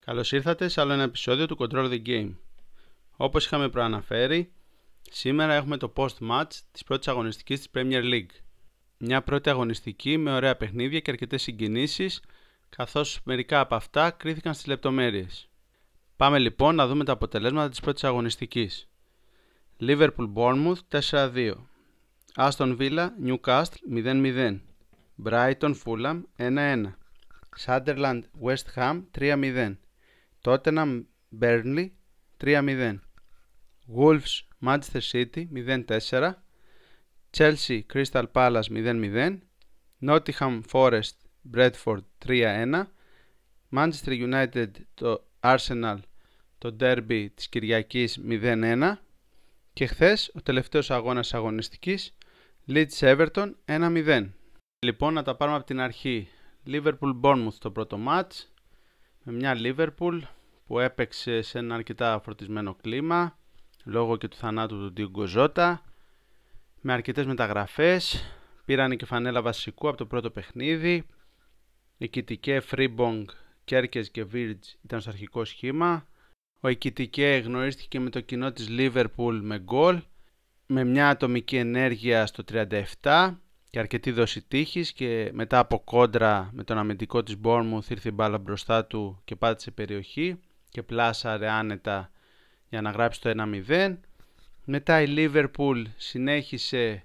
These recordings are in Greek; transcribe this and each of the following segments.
Καλώς ήρθατε σε άλλο ένα επεισόδιο του Control the Game. Όπως είχαμε προαναφέρει, σήμερα έχουμε το post-match της πρώτης αγωνιστικής της Premier League. Μια πρώτη αγωνιστική με ωραία παιχνίδια και αρκετές συγκινήσεις, καθώς μερικά από αυτά κρίθηκαν στις λεπτομέρειες. Πάμε λοιπόν να δούμε τα αποτελέσματα της πρώτης αγωνιστικής. Liverpool Bournemouth 4-2, Aston Villa Newcastle 0-0, Brighton Fulham 1-1, Sunderland West Ham 3-0, Tottenham Burnley 3-0, Wolves Manchester City 0-4, Chelsea Crystal Palace 0-0, Nottingham Forest Bradford 3-1, Manchester United το Arsenal το derby της Κυριακής 0-1 και χθες ο τελευταίος αγώνας αγωνιστικής Leeds Everton 1-0. Λοιπόν, να τα πάρουμε από την αρχή. Liverpool Bournemouth το πρώτο μάτς, με μια Liverpool που έπαιξε σε ένα αρκετά φορτισμένο κλίμα λόγω και του θανάτου του Diogo Jota, με αρκετές μεταγραφές. Πήραν και φανέλα βασικού από το πρώτο παιχνίδι. Η Κιτικέ, Frimpong, Κέρκες και Virgil ήταν στο αρχικό σχήμα. Ο Εκιτικέ γνωρίστηκε με το κοινό της Liverpool με γκολ, με μια ατομική ενέργεια στο 37 και αρκετή δόση τύχης, και μετά από κόντρα με τον αμυντικό της Bournemouth ήρθε η μπάλα μπροστά του και πάτησε περιοχή και πλάσαρε άνετα για να γράψει το 1-0. Μετά η Liverpool συνέχισε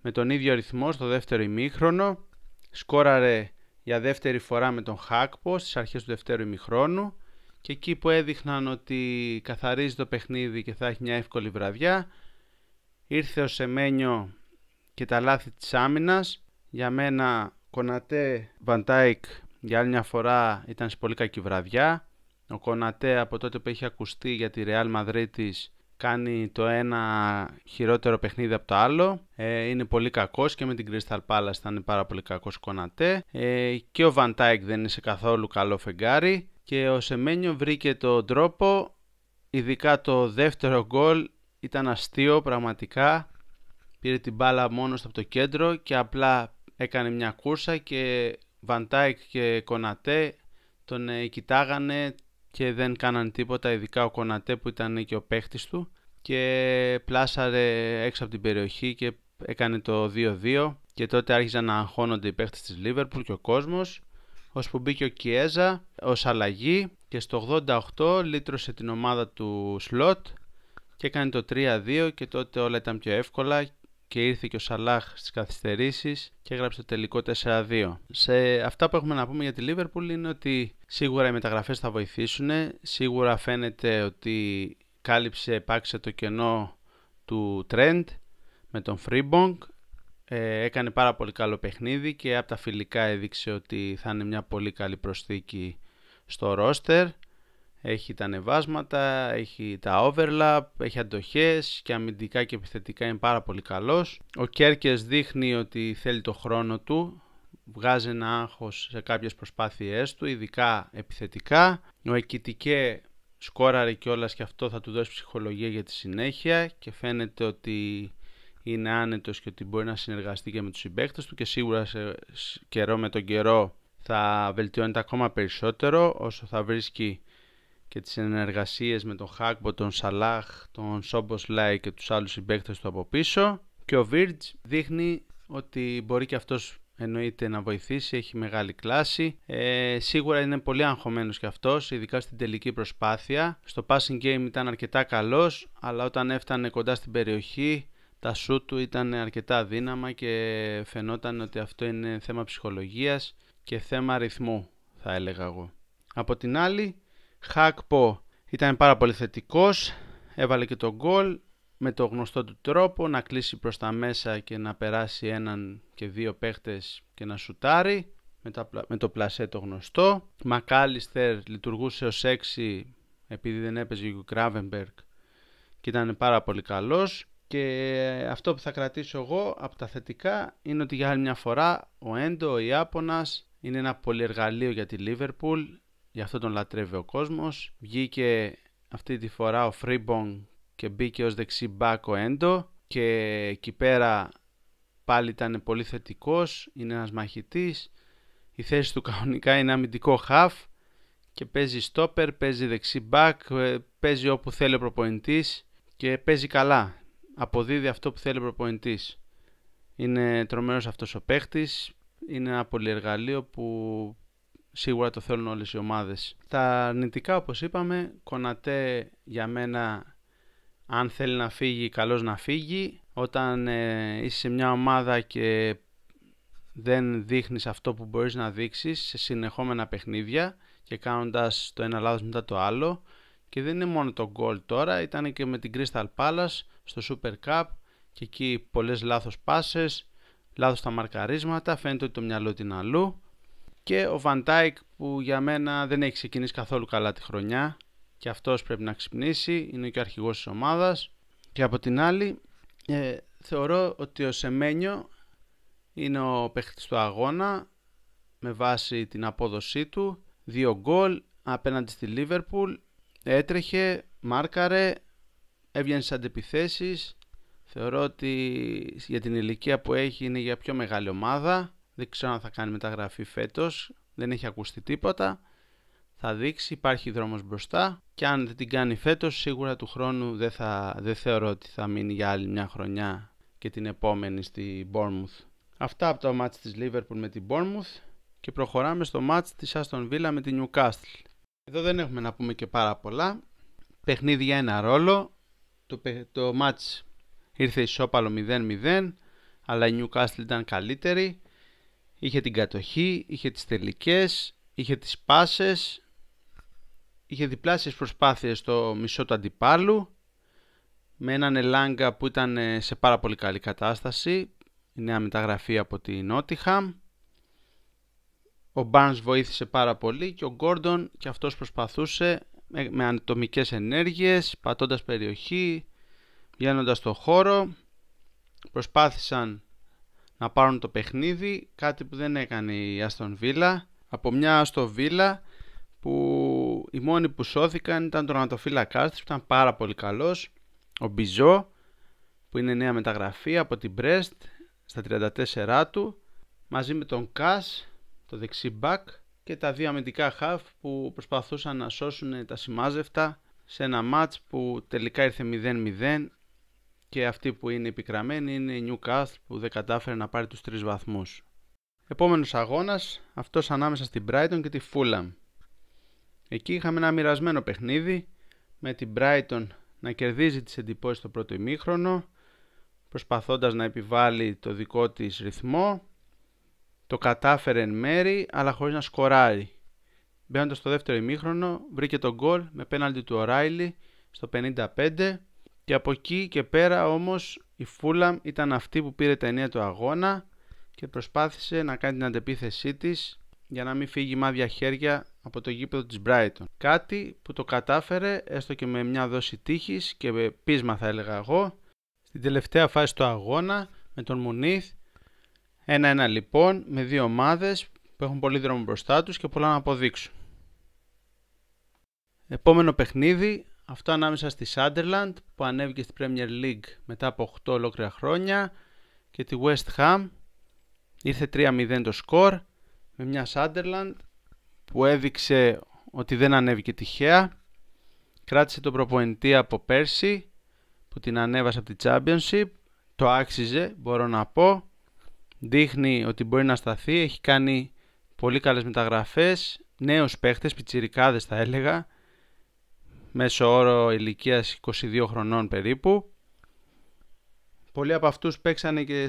με τον ίδιο ρυθμό στο δεύτερο ημίχρονο, σκόραρε για δεύτερη φορά με τον Χάκπο στις αρχές του δεύτερου ημιχρόνου, και εκεί που έδειχναν ότι καθαρίζει το παιχνίδι και θα έχει μια εύκολη βραδιά, ήρθε ο Σεμένιο και τα λάθη της άμυνας. Για μένα Κονατέ, Van Dijk για άλλη μια φορά ήταν σε πολύ κακή βραδιά. Ο Κονατέ από τότε που έχει ακουστεί για τη Real Madrid κάνει το ένα χειρότερο παιχνίδι από το άλλο. Είναι πολύ κακός και με την Crystal Palace ήταν πάρα πολύ κακός ο Κονατέ. Και ο Van Dijk δεν είναι σε καθόλου καλό φεγγάρι. Και ο Σεμένιο βρήκε τον τρόπο, ειδικά το δεύτερο γκολ ήταν αστείο πραγματικά. Πήρε την μπάλα μόνος από το κέντρο και απλά έκανε μια κούρσα και Van Dijk και Κονατέ τον κοιτάγανε και δεν κάναν τίποτα, ειδικά ο Κονατέ που ήταν και ο παίχτης του, και πλάσαρε έξω από την περιοχή και έκανε το 2-2, και τότε άρχισαν να αγχώνονται οι παίχτες της Liverpool και ο κόσμος, ώσπου μπήκε ο Κιέζα ως αλλαγή και στο 88 λύτρωσε την ομάδα του Σλότ και έκανε το 3-2, και τότε όλα ήταν πιο εύκολα και ήρθε και ο Σαλάχ στις καθυστερήσεις και έγραψε το τελικό 4-2. Σε αυτά που έχουμε να πούμε για τη Liverpool είναι ότι σίγουρα οι μεταγραφές θα βοηθήσουν. Σίγουρα φαίνεται ότι έπαξε το κενό του Trent με τον Frimpong. Έκανε πάρα πολύ καλό παιχνίδι και από τα φιλικά έδειξε ότι θα είναι μια πολύ καλή προσθήκη στο roster. Έχει τα ανεβάσματα, έχει τα overlap, έχει αντοχές και αμυντικά και επιθετικά είναι πάρα πολύ καλός. Ο Κέρκες δείχνει ότι θέλει το χρόνο του, βγάζει ένα άγχος σε κάποιες προσπάθειές του, ειδικά επιθετικά. Ο Εκιτικέ σκόραρε κιόλας και αυτό θα του δώσει ψυχολογία για τη συνέχεια και φαίνεται ότι είναι άνετος και ότι μπορεί να συνεργαστεί και με τους συμπαίκτες του, και σίγουρα σε καιρό με τον καιρό θα βελτιώνεται ακόμα περισσότερο όσο θα βρίσκει και τις συνεργασίες με τον Χάκμπο, τον Σαλάχ, τον Σόμποσλαϊ και τους άλλους συμπαίκτες του από πίσω. Και ο Virgil δείχνει ότι μπορεί και αυτός εννοείται να βοηθήσει, έχει μεγάλη κλάση. Σίγουρα είναι πολύ αγχωμένος και αυτός, ειδικά στην τελική προσπάθεια. Στο passing game ήταν αρκετά καλός, αλλά όταν έφτανε κοντά στην περιοχή τα σούτ του ήταν αρκετά δύναμα και φαινόταν ότι αυτό είναι θέμα ψυχολογίας και θέμα ρυθμού, θα έλεγα εγώ. Από την άλλη, Χάκπο ήταν πάρα πολύ θετικός, έβαλε και τον γκολ με το γνωστό του τρόπο, να κλείσει προς τα μέσα και να περάσει έναν και δύο παίχτες και να σουτάρει με το πλασέ το γνωστό. Μακάλιστερ λειτουργούσε ως 6 επειδή δεν έπαιζε ο Gravenberch και ήταν πάρα πολύ καλός. Και αυτό που θα κρατήσω εγώ από τα θετικά είναι ότι για άλλη μια φορά ο Έντο, ο Ιάπωνας, είναι ένα πολυεργαλείο για τη Liverpool. Γι' αυτό τον λατρεύει ο κόσμος. Βγήκε αυτή τη φορά ο Frimpong και μπήκε ως δεξί μπακ ο Έντο, και εκεί πέρα πάλι ήταν πολύ θετικός. Είναι ένας μαχητής. Η θέση του κανονικά είναι αμυντικό half και παίζει stopper, παίζει δεξί back, παίζει όπου θέλει ο προπονητής και παίζει καλά. Αποδίδει αυτό που θέλει ο προπονητής. Είναι τρομερός αυτός ο παίχτης, είναι ένα πολυεργαλείο που σίγουρα το θέλουν όλες οι ομάδες. Τα αρνητικά, όπως είπαμε, Κονατέ για μένα, αν θέλει να φύγει, καλώς να φύγει. Όταν είσαι σε μια ομάδα και δεν δείχνεις αυτό που μπορείς να δείξεις σε συνεχόμενα παιχνίδια και κάνοντας το ένα λάθος μετά το άλλο, και δεν είναι μόνο το goal τώρα, ήταν και με την Crystal Palace στο Super Cup και εκεί πολλές λάθος πάσες, λάθος τα μαρκαρίσματα, φαίνεται ότι το μυαλό του είναι αλλού. Και ο Van Dijk που για μένα δεν έχει ξεκινήσει καθόλου καλά τη χρονιά και αυτός πρέπει να ξυπνήσει, είναι και ο αρχηγός της ομάδας. Και από την άλλη θεωρώ ότι ο Σεμένιο είναι ο παίχτης του αγώνα με βάση την απόδοσή του. 2 γκολ απέναντι στη Liverpool, έτρεχε, μάρκαρε, έβγαινε στις αντεπιθέσεις. Θεωρώ ότι για την ηλικία που έχει είναι για πιο μεγάλη ομάδα. Δεν ξέρω αν θα κάνει μεταγραφή φέτος, δεν έχει ακουστεί τίποτα. Θα δείξει, υπάρχει δρόμος μπροστά και αν δεν την κάνει φέτος, σίγουρα του χρόνου δεν θεωρώ ότι θα μείνει για άλλη μια χρονιά και την επόμενη στη Bournemouth. Αυτά από το μάτς της Liverpool με την Bournemouth και προχωράμε στο μάτς της Aston Villa με την Newcastle. Εδώ δεν έχουμε να πούμε και πάρα πολλά. Παιχνίδι για ένα ρόλο. Το μάτς ήρθε ισόπαλο 0-0, αλλά η Newcastle ήταν καλύτερη. Είχε την κατοχή, είχε τις τελικές, είχε τις πάσες, είχε διπλάσιες προσπάθειες στο μισό του αντιπάλου, με έναν Ελάγκα που ήταν σε πάρα πολύ καλή κατάσταση, η νέα μεταγραφή από τη Nottingham. Ο Barnes βοήθησε πάρα πολύ και ο Gordon και αυτός προσπαθούσε με ανατομικές ενέργειες, πατώντας περιοχή, βγαίνοντας στο χώρο. Προσπάθησαν να πάρουν το παιχνίδι, κάτι που δεν έκανε η Aston Villa. Από μια Aston Villa που οι μόνοι που σώθηκαν ήταν τον τερματοφύλακας της που ήταν πάρα πολύ καλός, ο Μπιζό, που είναι νέα μεταγραφή από την Brest στα 34 του, μαζί με τον Κας, το δεξί back, και τα δύο αμυντικά half που προσπαθούσαν να σώσουν τα σημάζευτα σε ένα μάτς που τελικά ήρθε 0-0 και αυτή που είναι επικραμμένη είναι η Newcastle που δεν κατάφερε να πάρει τους 3 βαθμούς. Επόμενος αγώνας, αυτός ανάμεσα στην Brighton και τη Fulham. Εκεί είχαμε ένα μοιρασμένο παιχνίδι με την Brighton να κερδίζει τις εντυπώσεις στο πρώτο ημίχρονο, προσπαθώντας να επιβάλλει το δικό της ρυθμό. Το κατάφερε εν μέρη, αλλά χωρίς να σκοράρει. Μπαίνοντας στο δεύτερο ημίχρονο, βρήκε τον γκολ με πέναλτι του O'Reilly στο 55 και από εκεί και πέρα όμως η Fulham ήταν αυτή που πήρε τα ενία του αγώνα και προσπάθησε να κάνει την αντεπίθεσή της για να μην φύγει μάδια χέρια από το γήπεδο της Brighton. Κάτι που το κατάφερε έστω και με μια δόση τύχης και με πείσμα, θα έλεγα εγώ, στην τελευταία φάση του αγώνα με τον Μουνίθ. 1-1 λοιπόν, με δύο ομάδες που έχουν πολύ δρόμο μπροστά τους και πολλά να αποδείξουν. Επόμενο παιχνίδι, αυτό ανάμεσα στη Sunderland που ανέβηκε στη Premier League μετά από 8 ολόκληρα χρόνια και τη West Ham. Ήρθε 3-0 το σκορ με μια Sunderland που έδειξε ότι δεν ανέβηκε τυχαία. Κράτησε τον προπονητή από πέρσι που την ανέβασε από τη Championship. Το άξιζε, μπορώ να πω. Δείχνει ότι μπορεί να σταθεί, έχει κάνει πολύ καλές μεταγραφές, νέους παίχτες, πιτσιρικάδες θα έλεγα, μέσω όρο ηλικίας 22 χρονών περίπου. Πολλοί από αυτούς παίξανε και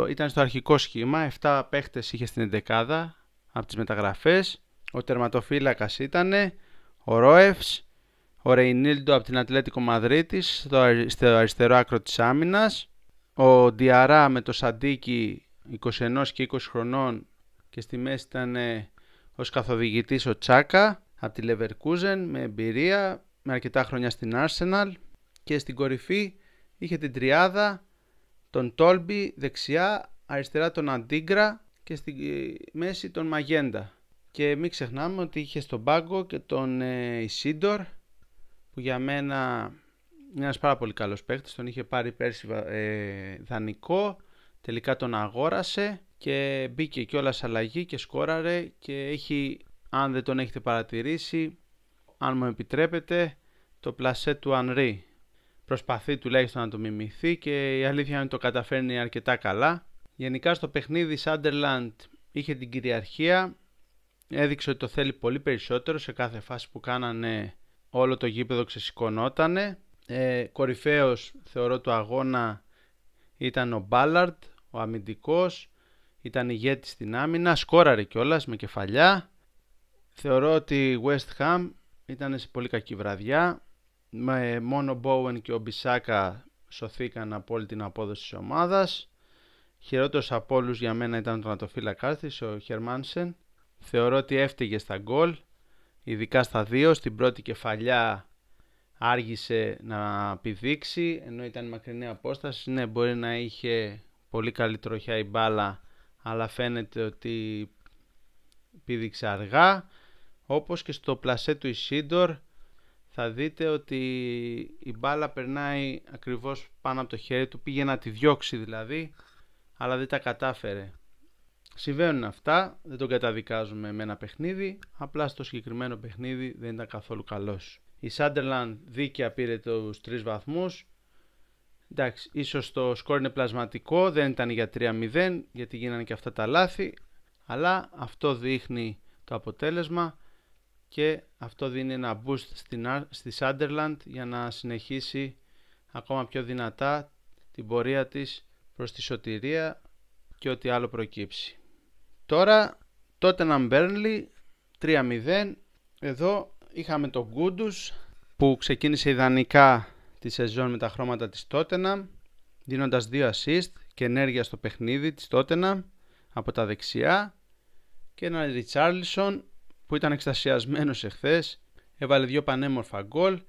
ήταν στο αρχικό σχήμα, 7 παίχτες είχε στην εντεκάδα από τις μεταγραφές. Ο τερματοφύλακας ήταν ο Ρόεφς, ο Ρεϊνίλντο από την Ατλέτικο Μαδρίτης στο αριστερό άκρο της άμυνας, ο Διαρά με το Σαντίκι 21 και 20 χρονών και στη μέση ήταν ως καθοδηγητής ο Τσάκα από τη Leverkusen με εμπειρία, με αρκετά χρόνια στην Arsenal, και στην κορυφή είχε την τριάδα τον Τόλμπι δεξιά, αριστερά τον Αντίγκρα και στη μέση τον Μαγέντα. Και μην ξεχνάμε ότι είχε στον πάγκο και τον Ισίντορ που για μένα είναι ένας πάρα πολύ καλός παίκτης, τον είχε πάρει πέρσι δανεικό, τελικά τον αγόρασε και μπήκε κιόλας αλλαγή και σκόραρε και έχει αν δεν τον έχετε παρατηρήσει, αν μου επιτρέπετε, το πλασέ του Ανρί. Προσπαθεί τουλάχιστον να το μιμηθεί και η αλήθεια είναι ότι το καταφέρνει αρκετά καλά. Γενικά στο παιχνίδι η Sunderland είχε την κυριαρχία, έδειξε ότι το θέλει πολύ περισσότερο. Σε κάθε φάση που κάνανε όλο το γήπεδο ξεσηκωνότανε. Κορυφαίος θεωρώ του αγώνα ήταν ο Μπάλαρντ, ο αμυντικός, ήταν ηγέτης στην άμυνα, σκόραρε κιόλας με κεφαλιά. Θεωρώ ότι η West Ham ήταν σε πολύ κακή βραδιά, μόνο ο Bowen και ο Μπισάκα σωθήκαν από όλη την απόδοση της ομάδας. Χειρότερος από όλους για μένα ήταν ο τερματοφύλακας της, ο Χερμάνσεν. Θεωρώ ότι έφταιγε στα γκολ, ειδικά στα δύο. Στην πρώτη κεφαλιά άργησε να πηδήξει, ενώ ήταν μακρινή απόσταση. Ναι, μπορεί να είχε πολύ καλή τροχιά η μπάλα, αλλά φαίνεται ότι πήδηξε αργά. Όπως και στο πλασέ του Ισίντορ, θα δείτε ότι η μπάλα περνάει ακριβώς πάνω από το χέρι του, πήγε να τη διώξει δηλαδή, αλλά δεν τα κατάφερε. Συμβαίνουν αυτά, δεν τον καταδικάζουμε με ένα παιχνίδι, απλά στο συγκεκριμένο παιχνίδι δεν ήταν καθόλου καλός. Η Sunderland δίκαια πήρε τους 3 βαθμούς. Εντάξει, ίσως το σκορ είναι πλασματικό, δεν ήταν για 3-0 γιατί γίνανε και αυτά τα λάθη, αλλά αυτό δείχνει το αποτέλεσμα και αυτό δίνει ένα boost στη Sunderland για να συνεχίσει ακόμα πιο δυνατά την πορεία της προς τη σωτηρία και ό,τι άλλο προκύψει. Τώρα Tottenham Burnley 3-0. Εδώ είχαμε τον Kudus που ξεκίνησε ιδανικά τη σεζόν με τα χρώματα της Tottenham, δίνοντας 2 assist και ενέργεια στο παιχνίδι της Tottenham από τα δεξιά, και έναν Richarlison που ήταν εκστασιασμένος εχθές, έβαλε 2 πανέμορφα γκολ,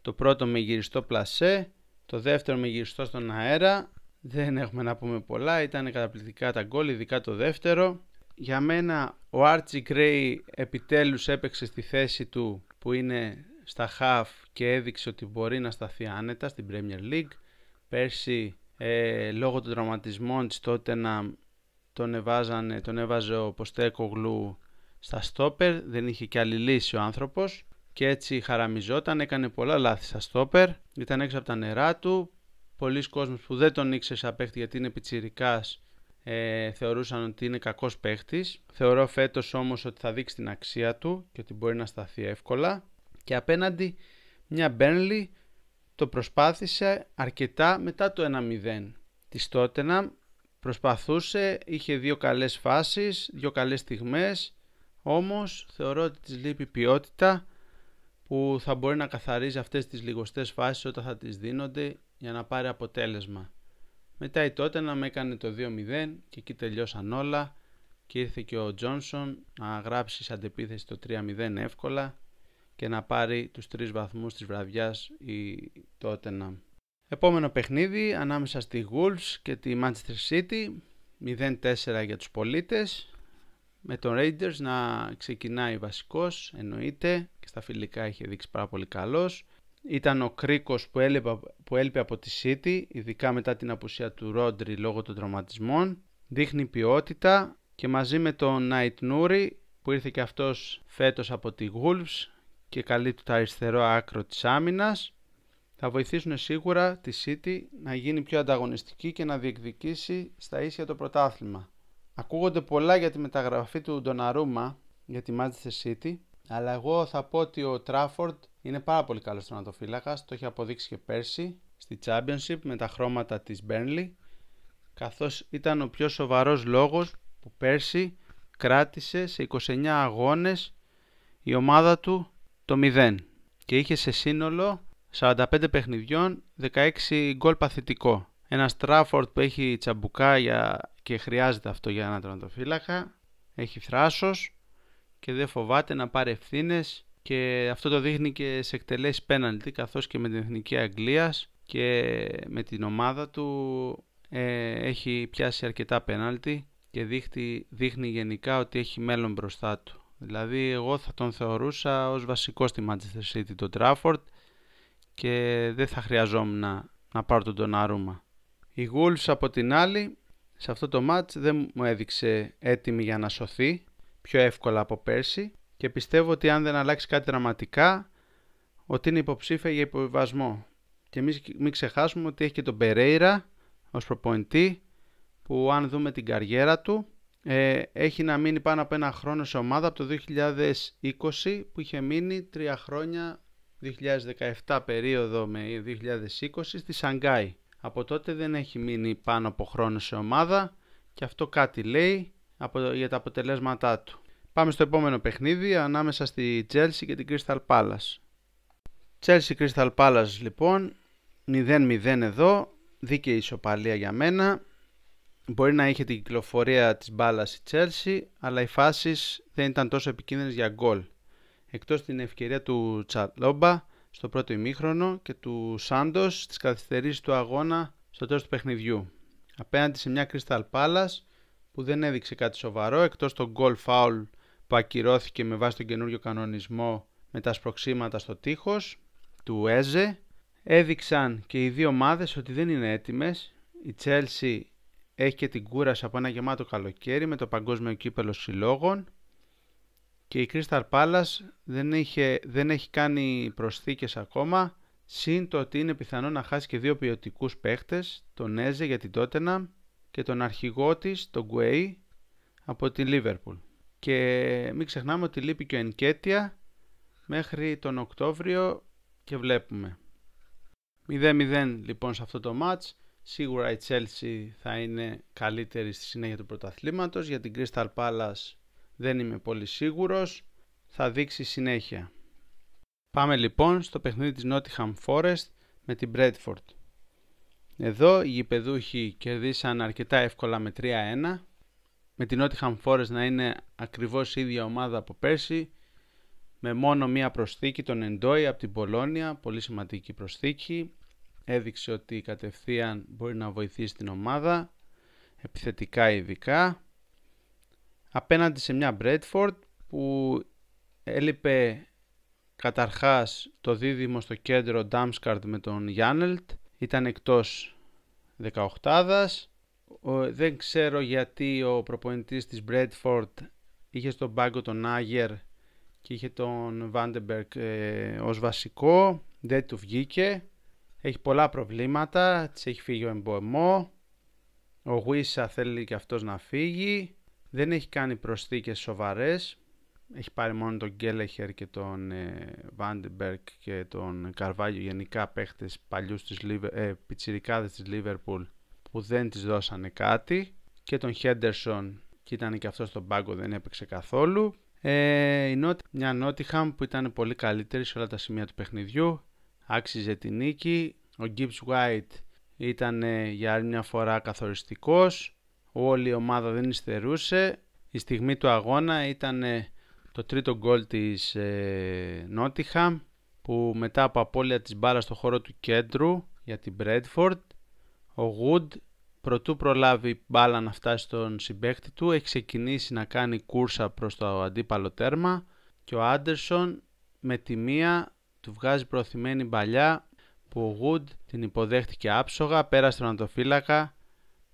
το πρώτο με γυριστό πλασέ, το δεύτερο με γυριστό στον αέρα. Δεν έχουμε να πούμε πολλά, ήταν καταπληκτικά τα γκολ, ειδικά το δεύτερο. Για μένα ο Archie Gray επιτέλους έπαιξε στη θέση του που είναι στα half και έδειξε ότι μπορεί να σταθεί άνετα στην Premier League. Πέρσι λόγω των τραυματισμών της Tottenham τον έβαζε ο Ποστέκογλου στα στόπερ, δεν είχε και άλλη λύση ο άνθρωπος και έτσι χαραμιζόταν, έκανε πολλά λάθη στα στόπερ, ήταν έξω από τα νερά του. Πολλοί κόσμος που δεν τον ήξερε σαν παίχτη γιατί είναι πιτσιρικάς θεωρούσαν ότι είναι κακός παίχτης. Θεωρώ φέτος όμως ότι θα δείξει την αξία του και ότι μπορεί να σταθεί εύκολα. Και απέναντι μια Burnley το προσπάθησε αρκετά μετά το 1-0 της Tottenham. Προσπαθούσε, είχε 2 καλές φάσεις, 2 καλές στιγμές, όμως θεωρώ ότι της λείπει ποιότητα που θα μπορεί να καθαρίζει αυτές τις λιγοστές φάσεις όταν θα τις δίνονται για να πάρει αποτέλεσμα. Μετά η Tottenham έκανε το 2-0 και εκεί τελειώσαν όλα και ήρθε και ο Johnson να γράψει σε αντεπίθεση το 3-0 εύκολα και να πάρει τους 3 βαθμούς της βραδιάς η Tottenham. Επόμενο παιχνίδι ανάμεσα στη Wolves και τη Manchester City, 0-4 για τους πολίτες, με τον Rangers να ξεκινάει βασικός, εννοείται, και στα φιλικά είχε δείξει πάρα πολύ καλός. Ήταν ο κρίκος που έλειπε από τη City, ειδικά μετά την απουσία του Rodri λόγω των τραυματισμών. Δείχνει ποιότητα και μαζί με τον Night Nouri που ήρθε και αυτός φέτος από τη Wolves και καλύπτει το αριστερό άκρο της άμυνας, θα βοηθήσουν σίγουρα τη City να γίνει πιο ανταγωνιστική και να διεκδικήσει στα ίσια το πρωτάθλημα. Ακούγονται πολλά για τη μεταγραφή του Donnarumma για τη Manchester City, αλλά εγώ θα πω ότι ο Trafford είναι πάρα πολύ καλός τερματοφύλακας, το έχει αποδείξει και πέρσι στη Championship με τα χρώματα της Burnley, καθώς ήταν ο πιο σοβαρός λόγος που πέρσι κράτησε σε 29 αγώνες η ομάδα του το 0 και είχε σε σύνολο 45 παιχνιδιών 16 γκολ παθητικό. Ένα Trafford που έχει τσαμπουκά και χρειάζεται αυτό για ένα τερματοφύλακα, έχει θράσος και δεν φοβάται να πάρει ευθύνες, και αυτό το δείχνει και σε εκτελέσεις πέναλτι, καθώς και με την Εθνική Αγγλίας και με την ομάδα του έχει πιάσει αρκετά πέναλτι και δείχνει γενικά ότι έχει μέλλον μπροστά του. Δηλαδή εγώ θα τον θεωρούσα ως βασικό στη Manchester City τον Trafford και δεν θα χρειαζόμουν να πάρω τον Donnarumma. Η Wolves από την άλλη σε αυτό το match δεν μου έδειξε έτοιμη για να σωθεί πιο εύκολα από πέρσι και πιστεύω ότι αν δεν αλλάξει κάτι δραματικά, ότι είναι υποψήφια για υποβιβασμό. Και μην ξεχάσουμε ότι έχει και τον Περέιρα ως προπονητή, που αν δούμε την καριέρα του, έχει να μείνει πάνω από ένα χρόνο σε ομάδα από το 2020, που είχε μείνει 3 χρόνια, 2017 περίοδο με 2020 στη Σανγκάη. Από τότε δεν έχει μείνει πάνω από χρόνο σε ομάδα και αυτό κάτι λέει για τα αποτελέσματά του. Πάμε στο επόμενο παιχνίδι ανάμεσα στη Chelsea και την Crystal Palace. Chelsea Crystal Palace λοιπόν, 0-0 εδώ, δίκαιη ισοπαλία για μένα. Μπορεί να είχε την κυκλοφορία της μπάλας η Chelsea, αλλά οι φάσεις δεν ήταν τόσο επικίνδυνες για γκολ. Εκτός την ευκαιρία του Τσαλόμπα στο πρώτο ημίχρονο και του Σάντος στις καθυστερήσεις του αγώνα στο τέλος του παιχνιδιού. Απέναντι σε μια Crystal Palace που δεν έδειξε κάτι σοβαρό, εκτός το goal foul που ακυρώθηκε με βάση τον καινούριο κανονισμό με τα σπροξήματα στο τείχος του Έζε. Έδειξαν και οι δύο ομάδες ότι δεν είναι έτοιμες. Η Chelsea έχει και την κούραση από ένα γεμάτο καλοκαίρι με το παγκόσμιο κύπελλο συλλόγων και η Crystal Palace δεν έχει κάνει προσθήκες ακόμα, συν το ότι είναι πιθανό να χάσει και δύο ποιοτικούς παίχτες, τον Έζε για την Tottenham και τον αρχηγό της, τον Γκουέι, από τη Liverpool. Και μην ξεχνάμε ότι λείπει και ο Ενκέτια μέχρι τον Οκτώβριο και βλέπουμε. 0-0 λοιπόν σε αυτό το match. Σίγουρα η Chelsea θα είναι καλύτερη στη συνέχεια του πρωταθλήματος. Για την Crystal Palace δεν είμαι πολύ σίγουρος. Θα δείξει συνέχεια. Πάμε λοιπόν στο παιχνίδι της Nottingham Forest με την Bradford. Εδώ οι γηπεδούχοι κερδίσαν αρκετά εύκολα με 3-1. Με την Nottingham Forest να είναι ακριβώς η ίδια ομάδα από πέρσι, με μόνο μία προσθήκη, τον Εντόι από την Πολόνια, πολύ σημαντική προσθήκη. Έδειξε ότι κατευθείαν μπορεί να βοηθήσει την ομάδα, επιθετικά ειδικά. Απέναντι σε μια Bradford που έλειπε καταρχάς το δίδυμο στο κέντρο Damsgaard με τον Γιάννελτ, ήταν εκτός 18άδας. Δεν ξέρω γιατί ο προπονητής της Bradford είχε στον πάγκο τον Άγερ και είχε τον Vandenberg ως βασικό, δεν του βγήκε. Έχει πολλά προβλήματα, της έχει φύγει ο Εμποεμό, ο Γουίσα θέλει και αυτός να φύγει, δεν έχει κάνει προσθήκες σοβαρές, έχει πάρει μόνο τον Γκέλεχερ και τον Vandenberg και τον Καρβάλιο, γενικά παίχτες παλιούς πιτσιρικάδες της Liverpool που δεν της δώσανε κάτι, και τον Χέντερσον και ήταν και αυτός στον πάγκο, δεν έπαιξε καθόλου. Μια Nottingham που ήταν πολύ καλύτερη σε όλα τα σημεία του παιχνιδιού, άξιζε τη νίκη. Ο Gibbs White ήταν για άλλη μια φορά καθοριστικός, όλη η ομάδα δεν υστερούσε. Η στιγμή του αγώνα ήταν το τρίτο γκολ της Nottingham, που μετά από απώλεια της μπάλας στο χώρο του κέντρου για την Bradford, ο Wood προτού προλάβει μπάλα να φτάσει στον συμπαίχτη του, έχει ξεκινήσει να κάνει κούρσα προς το αντίπαλο τέρμα και ο Άντερσον με τη μία του βγάζει προωθημένη μπαλιά που ο Wood την υποδέχτηκε άψογα, πέρασε τον αντοφύλακα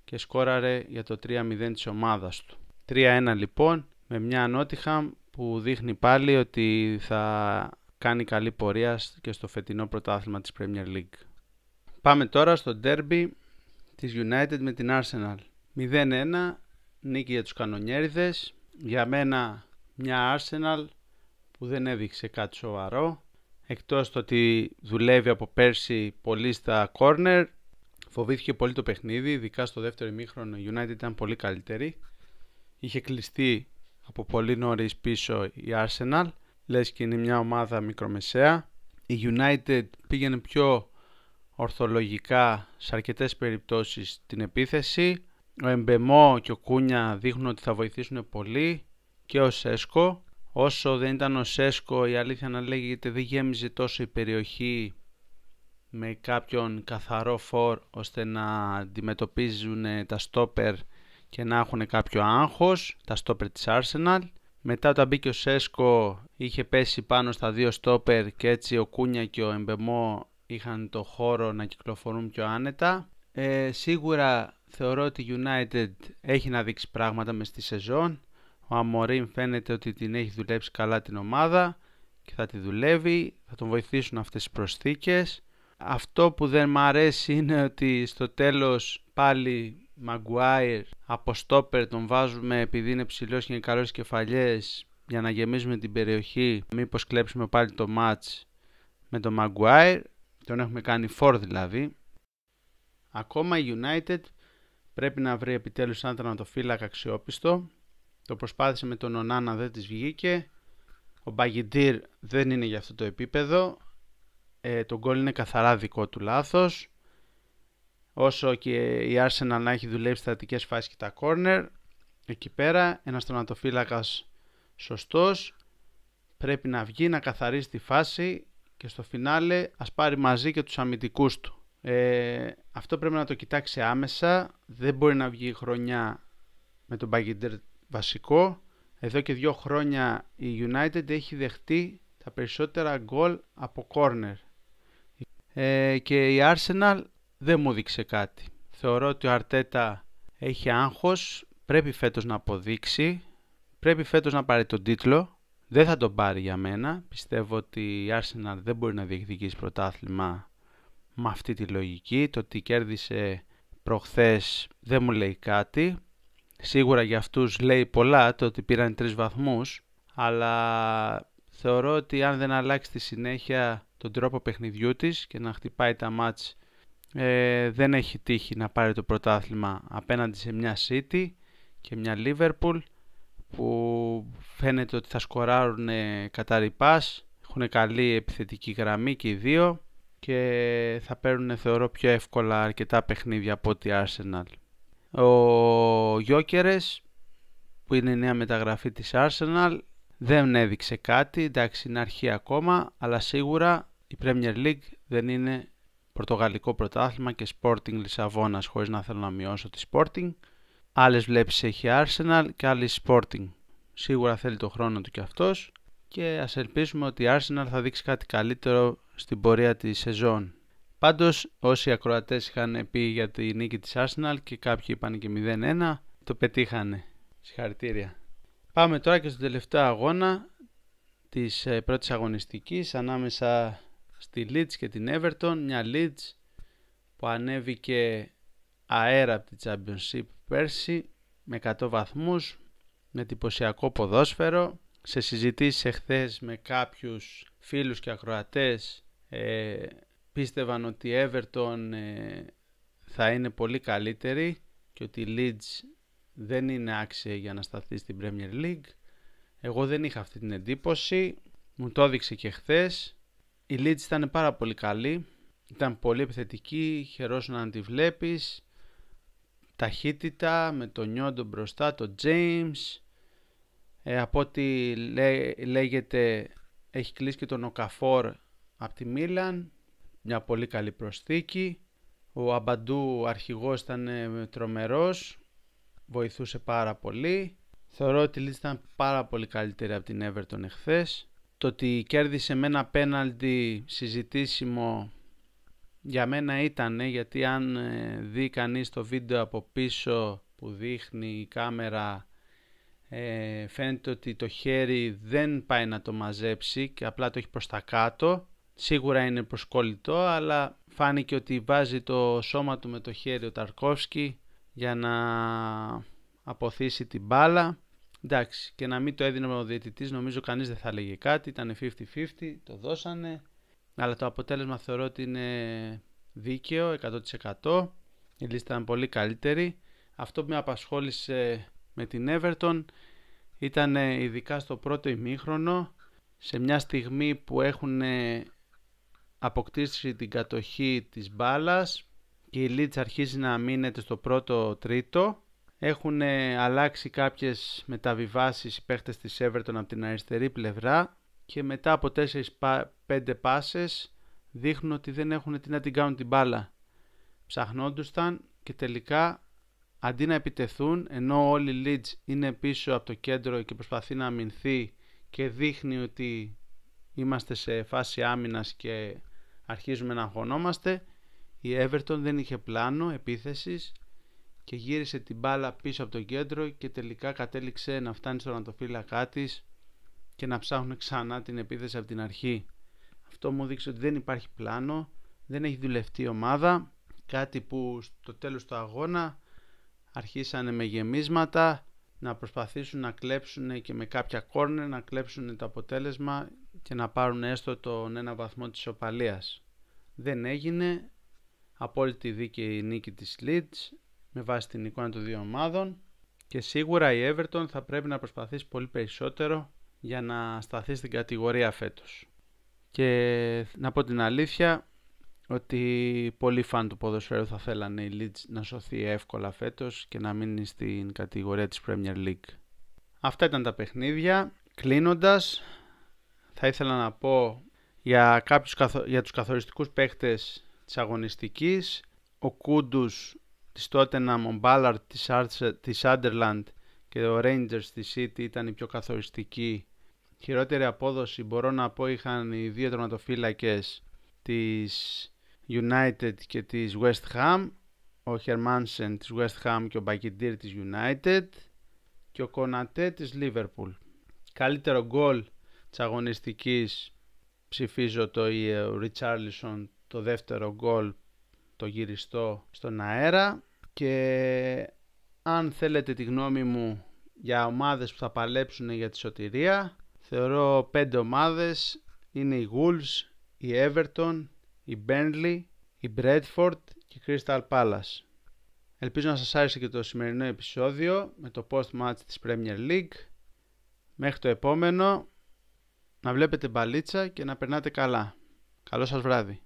και σκόραρε για το 3-0 της ομάδας του. 3-1 λοιπόν, με μια Nottingham που δείχνει πάλι ότι θα κάνει καλή πορεία και στο φετινό πρωτάθλημα της Premier League. Πάμε τώρα στο derby της United με την Arsenal. 0-1, νίκη για τους κανονιέριδες. Για μένα μια Arsenal που δεν έδειξε κάτι σοβαρό, εκτός το ότι δουλεύει από πέρσι πολύ στα corner. Φοβήθηκε πολύ το παιχνίδι, ειδικά στο δεύτερο ημίχρονο η United ήταν πολύ καλύτερη. Είχε κλειστεί από πολύ νωρίς πίσω η Arsenal, λες και είναι μια ομάδα μικρομεσαία. Η United πήγαινε πιο ορθολογικά σε αρκετές περιπτώσεις την επίθεση. Ο Εμπεμό και ο Κούνια δείχνουν ότι θα βοηθήσουν πολύ, και ο Σέσκο. Όσο δεν ήταν ο Σέσκο, η αλήθεια να λέγεται, δεν γέμιζε τόσο η περιοχή με κάποιον καθαρό φορ ώστε να αντιμετωπίζουν τα στόπερ και να έχουν κάποιο άγχος, τα στόπερ της Arsenal. Μετά όταν μπήκε ο Σέσκο είχε πέσει πάνω στα δύο στόπερ και έτσι ο Κούνια και ο Εμπεμό είχαν το χώρο να κυκλοφορούν πιο άνετα. Σίγουρα θεωρώ ότι η United έχει να δείξει πράγματα μες στη σεζόν. Ο Αμορίν φαίνεται ότι την έχει δουλέψει καλά την ομάδα και θα τη δουλεύει, θα τον βοηθήσουν αυτές τις προσθήκες. Αυτό που δεν μ' αρέσει είναι ότι στο τέλος πάλι Maguire από στόπερ τον βάζουμε επειδή είναι ψηλός και είναι καλός κεφαλιές για να γεμίζουμε την περιοχή. Μήπως κλέψουμε πάλι το match με τον Maguire, τον έχουμε κάνει for δηλαδή. Ακόμα η United πρέπει να βρει επιτέλους έναν τερματοφύλακα αξιόπιστο. Το προσπάθησε με τον Ονάνα, δεν της βγήκε. Ο Μπαγιντήρ δεν είναι για αυτό το επίπεδο. Το γκολ είναι καθαρά δικό του λάθος. Όσο και η Arsenal να έχει δουλέψει στατικές φάσεις και τα corner, εκεί πέρα ένας τερματοφύλακας σωστός πρέπει να βγει να καθαρίσει τη φάση και στο φινάλε ας πάρει μαζί και τους αμυντικούς του. Αυτό πρέπει να το κοιτάξει άμεσα. Δεν μπορεί να βγει χρονιά με τον Μπαγιντήρ βασικό. Εδώ και 2 χρόνια η United έχει δεχτεί τα περισσότερα γκολ από corner. Και η Arsenal δεν μου δείξε κάτι. Θεωρώ ότι ο Αρτέτα έχει άγχος, πρέπει φέτος να αποδείξει, πρέπει φέτος να πάρει τον τίτλο. Δεν θα τον πάρει για μένα. Πιστεύω ότι η Arsenal δεν μπορεί να διεκδικήσει πρωτάθλημα με αυτή τη λογική. Το ότι κέρδισε προχθές δεν μου λέει κάτι. Σίγουρα για αυτούς λέει πολλά το ότι πήραν 3 βαθμούς, αλλά θεωρώ ότι αν δεν αλλάξει τη συνέχεια τον τρόπο παιχνιδιού της και να χτυπάει τα μάτς, δεν έχει τύχει να πάρει το πρωτάθλημα απέναντι σε μια City και μια Liverpool που φαίνεται ότι θα σκοράρουν κατά ρηπάς, έχουν καλή επιθετική γραμμή και οι δύο και θα παίρνουν θεωρώ πιο εύκολα αρκετά παιχνίδια από ό,τι Arsenal. Ο Gyökeres που είναι η νέα μεταγραφή της Arsenal δεν έδειξε κάτι, εντάξει είναι αρχή ακόμα, αλλά σίγουρα η Premier League δεν είναι πορτογαλικό πρωτάθλημα και Sporting Λισαβόνας, χωρίς να θέλω να μειώσω τη Sporting. Άλλες βλέπεις έχει Arsenal και άλλες Sporting. Σίγουρα θέλει το χρόνο του και αυτός και ας ελπίσουμε ότι η Arsenal θα δείξει κάτι καλύτερο στην πορεία της σεζόν. Πάντως όσοι ακροατές είχαν πει για τη νίκη της Arsenal και κάποιοι είπαν και 0-1, το πετύχανε. Συγχαρητήρια. Πάμε τώρα και στο τελευταίο αγώνα της πρώτης αγωνιστικής ανάμεσα στη Leeds και την Everton. Μια Leeds που ανέβηκε αέρα από τη Championship πέρσι με 100 βαθμούς, με εντυπωσιακό ποδόσφαιρο. Σε συζητήσεις εχθές με κάποιους φίλους και ακροατές πίστευαν ότι η Everton θα είναι πολύ καλύτερη και ότι η Leeds δεν είναι άξια για να σταθεί στην Premier League. Εγώ δεν είχα αυτή την εντύπωση, μου το έδειξε και χθες. Η Leeds ήταν πάρα πολύ καλή, ήταν πολύ επιθετική, χαιρόσουν να τη βλέπεις. Ταχύτητα με τον Νιόντο μπροστά, τον James. Από ό,τι λέγεται έχει κλείσει και τον Οκαφόρ από τη Μίλαν, μια πολύ καλή προσθήκη. Ο Αμπαντού αρχηγός ήταν τρομερός, βοηθούσε πάρα πολύ. Θεωρώ ότι η Leeds ήταν πάρα πολύ καλύτερη από την Everton εχθές. Το ότι κέρδισε με ένα πέναλτι συζητήσιμο για μένα ήταν, γιατί αν δει κανείς το βίντεο από πίσω που δείχνει η κάμερα, φαίνεται ότι το χέρι δεν πάει να το μαζέψει και απλά το έχει προς τα κάτω. Σίγουρα είναι προσκολλητό, αλλά φάνηκε ότι βάζει το σώμα του με το χέρι ο Ταρκόφσκι για να αποθήσει την μπάλα. Εντάξει, και να μην το έδινε ο διαιτητής νομίζω κανείς δεν θα λέγε κάτι, ήταν 50-50, το δώσανε, αλλά το αποτέλεσμα θεωρώ ότι είναι δίκαιο 100%. Η λίστα ήταν πολύ καλύτερη. Αυτό που με απασχόλησε με την Everton ήταν ειδικά στο πρώτο ημίχρονο, σε μια στιγμή που έχουν αποκτήσει την κατοχή της μπάλας και η Leeds αρχίζει να μείνεται στο πρώτο τρίτο. Έχουν αλλάξει κάποιες μεταβιβάσεις οι παίχτες της Everton από την αριστερή πλευρά και μετά από 4-5 πάσες δείχνουν ότι δεν έχουν τι να την κάνουν την μπάλα. Ψαχνόντουσαν και τελικά αντί να επιτεθούν, ενώ όλοι οι Leeds είναι πίσω από το κέντρο και προσπαθεί να αμυνθεί και δείχνει ότι είμαστε σε φάση άμυνας και αρχίζουμε να αγωνόμαστε, η Everton δεν είχε πλάνο επίθεσης και γύρισε την μπάλα πίσω από το κέντρο και τελικά κατέληξε να φτάνει στον τερματοφύλακά της και να ψάχνουν ξανά την επίθεση από την αρχή. Αυτό μου δείξε ότι δεν υπάρχει πλάνο, δεν έχει δουλευτεί η ομάδα, κάτι που στο τέλος του αγώνα αρχίσανε με γεμίσματα να προσπαθήσουν να κλέψουν και με κάποια κόρνερ να κλέψουν το αποτέλεσμα και να πάρουν έστω τον ένα βαθμό της ισοπαλίας. Δεν έγινε. Απόλυτη δίκαιη νίκη της Leeds με βάση την εικόνα των δύο ομάδων και σίγουρα η Everton θα πρέπει να προσπαθήσει πολύ περισσότερο για να σταθεί στην κατηγορία φέτος. Και να πω την αλήθεια ότι πολλοί φαν του ποδοσφαίρου θα θέλανε η Leeds να σωθεί εύκολα φέτος και να μείνει στην κατηγορία της Premier League. Αυτά ήταν τα παιχνίδια. Κλείνοντας, θα ήθελα να πω για τους καθοριστικούς παίχτες της αγωνιστικής. Ο Κούντους της Tottenham, ο Ballard της Sunderland και ο Rangers της City ήταν οι πιο καθοριστικοί. Χειρότερη απόδοση μπορώ να πω είχαν οι δύο τερματοφύλακες της United και της West Ham, ο Hermansen της West Ham και ο Μπακιντήρ της United και ο Κονατέ της Liverpool. Καλύτερο γκολ της αγωνιστικής ψηφίζω το Richarlison, το δεύτερο γκολ το γυριστό στον αέρα. Και αν θέλετε τη γνώμη μου για ομάδες που θα παλέψουν για τη σωτηρία, θεωρώ 5 ομάδες είναι οι Wolves, η Everton, η Burnley, η Bradford και η Crystal Palace. Ελπίζω να σας άρεσε και το σημερινό επεισόδιο με το post-match της Premier League. Μέχρι το επόμενο, να βλέπετε μπαλίτσα και να περνάτε καλά. Καλό σας βράδυ.